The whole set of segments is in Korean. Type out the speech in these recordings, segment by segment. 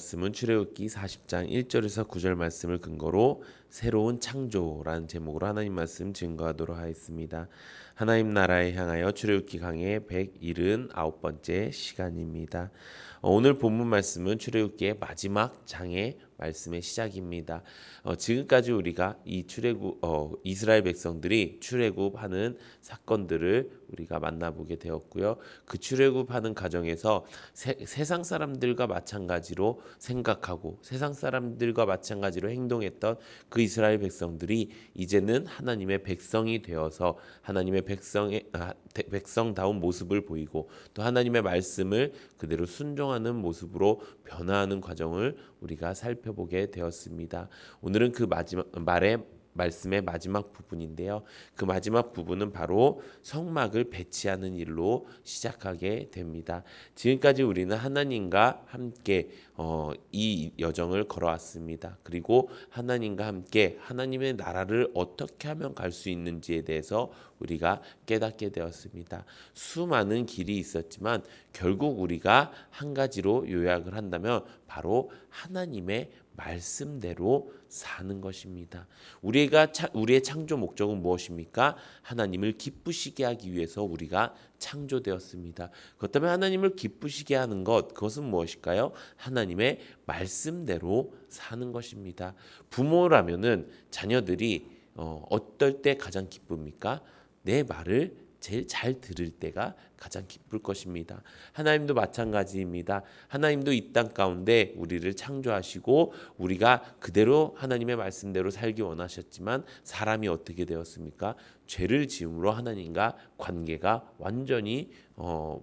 말씀은 출애굽기 40장 1절에서 9절 말씀을 근거로 새로운 창조라는 제목으로 하나님 말씀 증거하도록 하겠습니다. 하나님 나라에 향하여 출애굽기 강의 179번째 시간입니다. 오늘 본문 말씀은 출애굽기의 마지막 장의 말씀의 시작입니다. 지금까지 우리가 이 이스라엘 백성들이 출애굽하는 사건들을 우리가 만나보게 되었고요. 그 출애굽하는 과정에서 세상 사람들과 마찬가지로 생각하고 세상 사람들과 마찬가지로 행동했던 그 이스라엘 백성들이 이제는 하나님의 백성이 되어서 하나님의 백성다운 모습을 보이고 또 하나님의 말씀을 그대로 순종하는 모습으로 변화하는 과정을 우리가 살펴보게 되었습니다. 오늘은 그 말씀의 마지막 부분인데요. 그 마지막 부분은 바로 성막을 배치하는 일로 시작하게 됩니다. 지금까지 우리는 하나님과 함께 이 여정을 걸어왔습니다. 그리고 하나님과 함께 하나님의 나라를 어떻게 하면 갈 수 있는지에 대해서 우리가 깨닫게 되었습니다. 수많은 길이 있었지만 결국 우리가 한 가지로 요약을 한다면 바로 하나님의 말씀대로 사는 것입니다. 우리의 창조 목적은 무엇입니까? 하나님을 기쁘시게 하기 위해서 우리가 창조되었습니다. 그렇다면 하나님을 기쁘시게 하는 그것은 무엇일까요? 하나님의 말씀대로 사는 것입니다. 부모라면은 자녀들이 어떨 때 가장 기쁩니까? 내 말을 제일 잘 들을 때가 가장 기쁠 것입니다. 하나님도 마찬가지입니다. 하나님도 이 땅 가운데 우리를 창조하시고 우리가 그대로 하나님의 말씀대로 살기 원하셨지만 사람이 어떻게 되었습니까? 죄를 지음으로 하나님과 관계가 완전히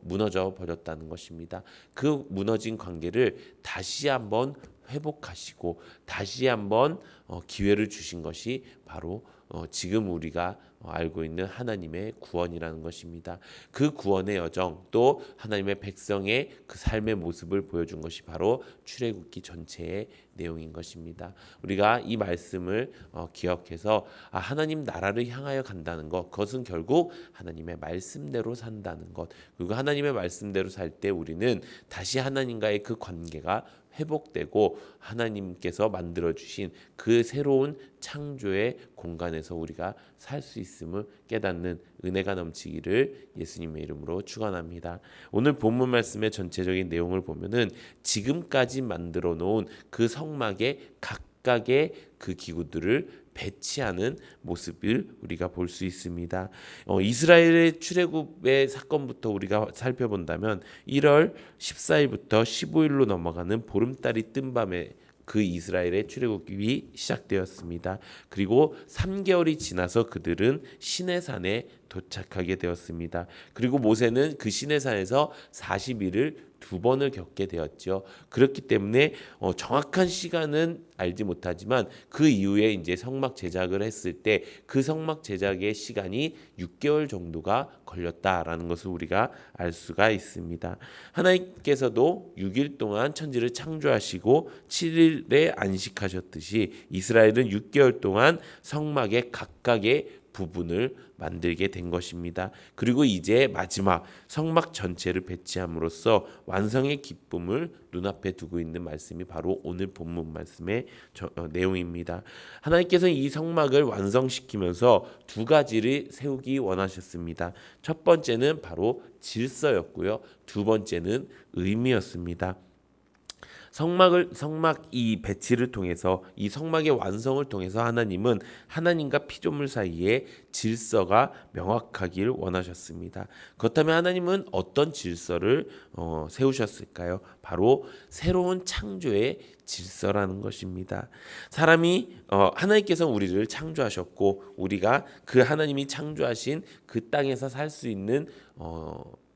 무너져 버렸다는 것입니다. 그 무너진 관계를 다시 한번 회복하시고 다시 한번 기회를 주신 것이 바로 지금 우리가 알고 있는 하나님의 구원이라는 것입니다. 그 구원의 여정 또 하나님의 백성의 그 삶의 모습을 보여준 것이 바로 출애굽기 전체의 내용인 것입니다. 우리가 이 말씀을 기억해서 하나님 나라를 향하여 간다는 것, 그것은 결국 하나님의 말씀대로 산다는 것, 그리고 하나님의 말씀대로 살 때 우리는 다시 하나님과의 그 관계가 회복되고 하나님께서 만들어주신 그 새로운 창조의 공간에서 우리가 살 수 있음을 깨닫는 은혜가 넘치기를 예수님의 이름으로 축원합니다. 오늘 본문 말씀의 전체적인 내용을 보면은 지금까지 만들어 놓은 그 성막의 각각의 그 기구들을 배치하는 모습을 우리가 볼 수 있습니다. 이스라엘의 출애굽의 사건부터 우리가 살펴본다면 1월 14일부터 15일로 넘어가는 보름달이 뜬 밤에 그 이스라엘의 출애굽이 시작되었습니다. 그리고 3개월이 지나서 그들은 시내산에 도착하게 되었습니다. 그리고 모세는 그 시내산에서 40일을 2번을 겪게 되었죠. 그렇기 때문에 정확한 시간은 알지 못하지만 그 이후에 이제 성막 제작을 했을 때 그 성막 제작의 시간이 6개월 정도가 걸렸다라는 것을 우리가 알 수가 있습니다. 하나님께서도 6일 동안 천지를 창조하시고 7일에 안식하셨듯이 이스라엘은 6개월 동안 성막의 각각의 부분을 만들게 된 것입니다. 그리고 이제 마지막 성막 전체를 배치함으로써 완성의 기쁨을 눈앞에 두고 있는 말씀이 바로 오늘 본문 말씀의 내용입니다. 하나님께서는 이 성막을 완성시키면서 두 가지를 세우기 원하셨습니다. 첫 번째는 바로 질서였고요. 두 번째는 의미였습니다. 성막 이 배치를 통해서 이 성막의 완성을 통해서 하나님은 하나님과 피조물 사이에 질서가 명확하길 원하셨습니다. 그렇다면 하나님은 어떤 질서를 세우셨을까요? 바로 새로운 창조의 질서라는 것입니다. 하나님께서 우리를 창조하셨고 우리가 그 하나님이 창조하신 그 땅에서 살 수 있는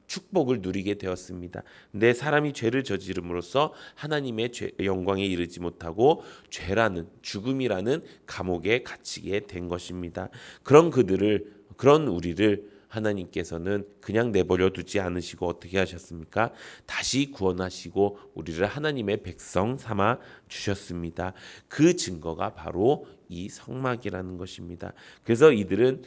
축복을 누리게 되었습니다. 근데 사람이 죄를 저지름으로써 하나님의 영광에 이르지 못하고 죽음이라는 감옥에 갇히게 된 것입니다. 그런 우리를 하나님께서는 그냥 내버려 두지 않으시고 어떻게 하셨습니까? 다시 구원하시고 우리를 하나님의 백성 삼아 주셨습니다. 그 증거가 바로 이 성막이라는 것입니다. 그래서 이들은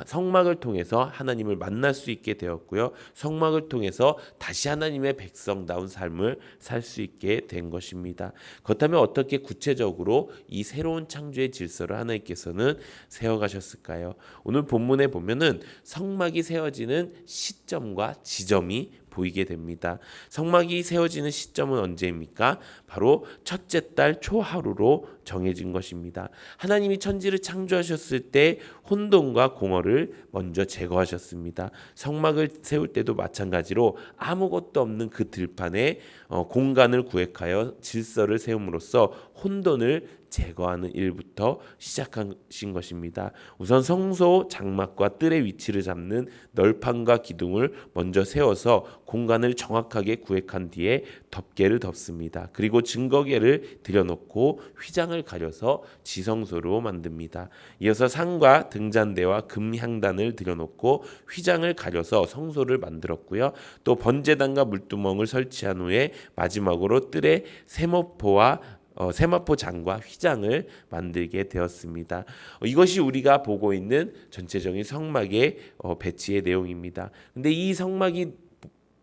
성막을 통해서 하나님을 만날 수 있게 되었고요. 성막을 통해서 다시 하나님의 백성다운 삶을 살 수 있게 된 것입니다. 그렇다면 어떻게 구체적으로 이 새로운 창조의 질서를 하나님께서는 세워가셨을까요? 오늘 본문에 보면은 성막이 세워지는 시점과 지점이 보이게 됩니다. 성막이 세워지는 시점은 언제입니까? 바로 첫째 달 초하루로 정해진 것입니다. 하나님이 천지를 창조하셨을 때 혼돈과 공허를 먼저 제거하셨습니다. 성막을 세울 때도 마찬가지로 아무것도 없는 그 들판에 공간을 구획하여 질서를 세움으로써 혼돈을 제거하는 일부터 시작하신 것입니다. 우선 성소 장막과 뜰의 위치를 잡는 널판과 기둥을 먼저 세워서 공간을 정확하게 구획한 뒤에 덮개를 덮습니다. 그리고 증거계를 들여놓고 휘장을 가려서 지성소로 만듭니다. 이어서 상과 등잔대와 금향단을 들여놓고 휘장을 가려서 성소를 만들었고요. 또 번제단과 물두멍을 설치한 후에 마지막으로 뜰에 세마포 장과 휘장을 만들게 되었습니다. 이것이 우리가 보고 있는 전체적인 성막의 배치의 내용입니다. 근데 이 성막이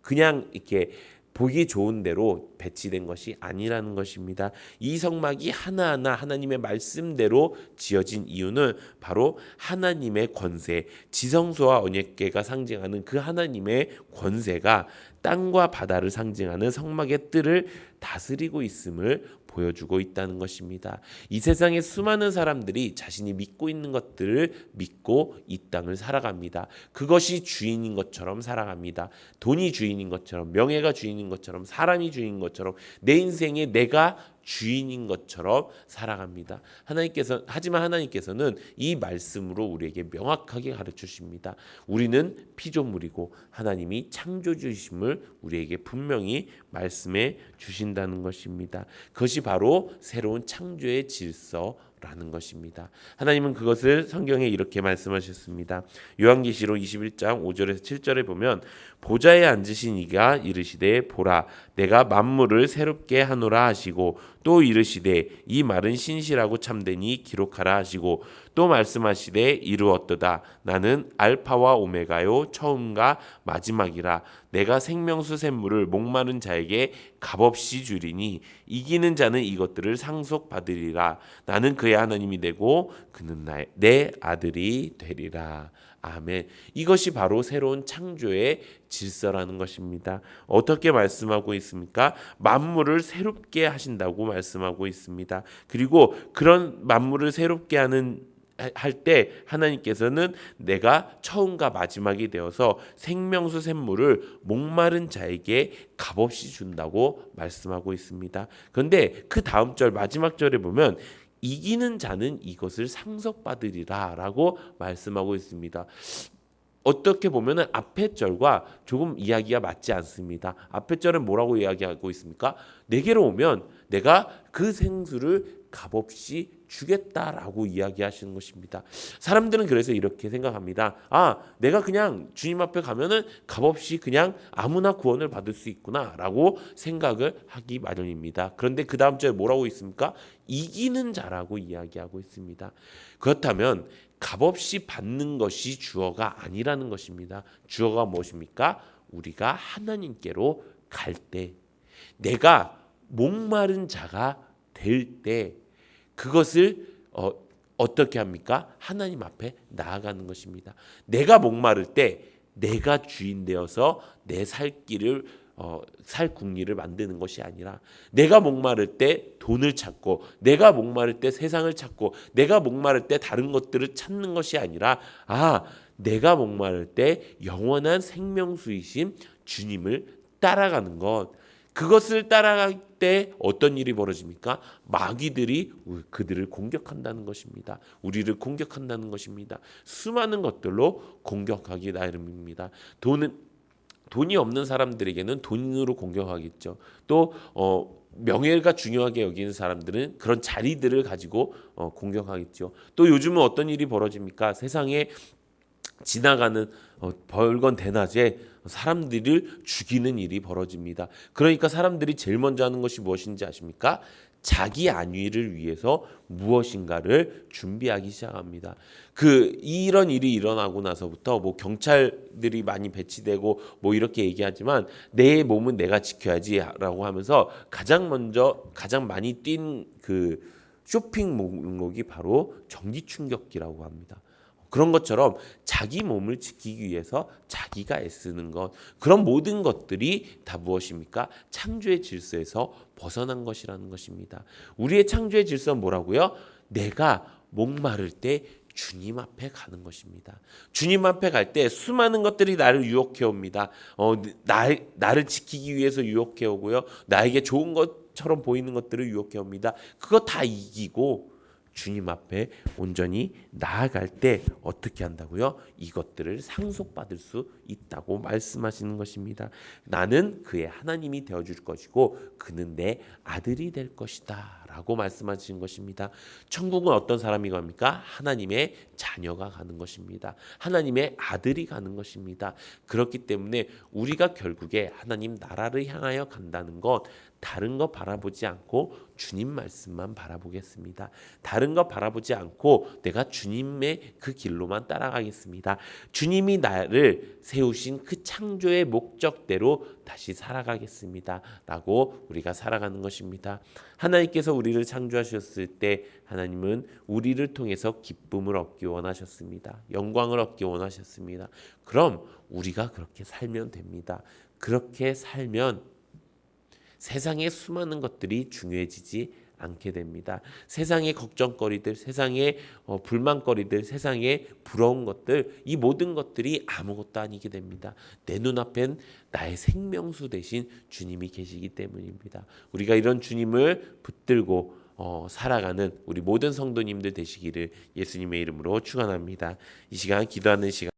그냥 이렇게 보기 좋은 대로 배치된 것이 아니라는 것입니다. 이 성막이 하나하나 하나님의 말씀대로 지어진 이유는 바로 하나님의 권세, 지성소와 언약궤가 상징하는 그 하나님의 권세가 땅과 바다를 상징하는 성막의 뜰을 다스리고 있음을 보여주고 있다는 것입니다. 이 세상에 수많은 사람들이 자신이 믿고 있는 것들을 믿고 이 땅을 살아갑니다. 그것이 주인인 것처럼 살아갑니다. 돈이 주인인 것처럼, 명예가 주인인 것처럼, 사람이 주인인 것처럼, 내 인생에 내가 주인인 것처럼 살아갑니다. 하지만 하나님께서는 이 말씀으로 우리에게 명확하게 가르쳐 주십니다. 우리는 피조물이고 하나님이 창조주이심을 우리에게 분명히 말씀해 주신다는 것입니다. 그것이 바로 새로운 창조의 질서라는 것입니다. 하나님은 그것을 성경에 이렇게 말씀하셨습니다. 요한계시록 21장 5절에서 7절에 보면 보좌에 앉으신 이가 이르시되 보라 내가 만물을 새롭게 하노라 하시고 또 이르시되 이 말은 신실하고 참되니 기록하라 하시고 또 말씀하시되 이루었도다 나는 알파와 오메가요 처음과 마지막이라 내가 생명수 샘물을 목마른 자에게 값없이 주리니 이기는 자는 이것들을 상속받으리라 나는 그의 하나님이 되고 그는 내 아들이 되리라. 아멘. 이것이 바로 새로운 창조의 질서라는 것입니다. 어떻게 말씀하고 있습니까? 만물을 새롭게 하신다고 말씀하고 있습니다. 그리고 그런 만물을 새롭게 할 때 하나님께서는 내가 처음과 마지막이 되어서 생명수 샘물을 목마른 자에게 값없이 준다고 말씀하고 있습니다. 그런데 그 다음 절 마지막 절에 보면 이기는 자는 이것을 상속받으리라 라고 말씀하고 있습니다. 어떻게 보면 앞의 절과 조금 이야기가 맞지 않습니다. 앞의 절은 뭐라고 이야기하고 있습니까? 내게로 오면 내가 그 생수를 값없이 주겠다라고 이야기하시는 것입니다. 사람들은 그래서 이렇게 생각합니다. 내가 그냥 주님 앞에 가면은 값없이 그냥 아무나 구원을 받을 수 있구나라고 생각을 하기 마련입니다. 그런데 그 다음 절에 뭐라고 있습니까? 이기는 자라고 이야기하고 있습니다. 그렇다면 값없이 받는 것이 주어가 아니라는 것입니다. 주어가 무엇입니까? 우리가 하나님께로 갈 때, 내가 목마른 자가 될 때 그것을 어떻게 합니까? 하나님 앞에 나아가는 것입니다. 내가 목마를 때 내가 주인 되어서 내 살 길을 살 국리를 만드는 것이 아니라 내가 목마를 때 돈을 찾고 내가 목마를 때 세상을 찾고 내가 목마를 때 다른 것들을 찾는 것이 아니라 내가 목마를 때 영원한 생명수이신 주님을 따라가는 것. 그것을 따라갈 때 어떤 일이 벌어집니까? 마귀들이 그들을 공격한다는 것입니다. 우리를 공격한다는 것입니다. 수많은 것들로 공격하기 나름입니다. 돈이 없는 사람들에게는 돈으로 공격하겠죠. 또 명예가 중요하게 여기는 사람들은 그런 자리들을 가지고 공격하겠죠. 또 요즘은 어떤 일이 벌어집니까? 세상에 지나가는 벌건 대낮에 사람들을 죽이는 일이 벌어집니다. 그러니까 사람들이 제일 먼저 하는 것이 무엇인지 아십니까? 자기 안위를 위해서 무엇인가를 준비하기 시작합니다. 이런 일이 일어나고 나서부터 뭐 경찰들이 많이 배치되고 뭐 이렇게 얘기하지만 내 몸은 내가 지켜야지라고 하면서 가장 많이 뛴 쇼핑 목록이 바로 전기 충격기라고 합니다. 그런 것처럼 자기 몸을 지키기 위해서 자기가 애쓰는 것, 그런 모든 것들이 다 무엇입니까? 창조의 질서에서 벗어난 것이라는 것입니다. 우리의 창조의 질서는 뭐라고요? 내가 목마를 때 주님 앞에 가는 것입니다. 주님 앞에 갈 때 수많은 것들이 나를 유혹해 옵니다. 나를 지키기 위해서 유혹해 오고요. 나에게 좋은 것처럼 보이는 것들을 유혹해 옵니다. 그거 다 이기고 주님 앞에 온전히 나아갈 때 어떻게 한다고요? 이것들을 상속받을 수 있다고 말씀하시는 것입니다. 나는 그의 하나님이 되어줄 것이고 그는 내 아들이 될 것이다 라고 말씀하시는 것입니다. 천국은 어떤 사람이 갑니까? 하나님의 자녀가 가는 것입니다. 하나님의 아들이 가는 것입니다. 그렇기 때문에 우리가 결국에 하나님 나라를 향하여 간다는 것, 다른 거 바라보지 않고 주님 말씀만 바라보겠습니다. 다른 거 바라보지 않고 내가 주님의 그 길로만 따라가겠습니다. 주님이 나를 세우신 그 창조의 목적대로 다시 살아가겠습니다. 라고 우리가 살아가는 것입니다. 하나님께서 우리를 창조하셨을 때 하나님은 우리를 통해서 기쁨을 얻기 원하셨습니다. 영광을 얻기 원하셨습니다. 그럼 우리가 그렇게 살면 됩니다. 그렇게 살면 세상의 수많은 것들이 중요해지지 않게 됩니다. 세상의 걱정거리들, 세상의 불만거리들, 세상의 부러운 것들, 이 모든 것들이 아무것도 아니게 됩니다. 내 눈앞엔 나의 생명수 대신 주님이 계시기 때문입니다. 우리가 이런 주님을 붙들고 살아가는 우리 모든 성도님들 되시기를 예수님의 이름으로 축원합니다. 이 시간 기도하는 시간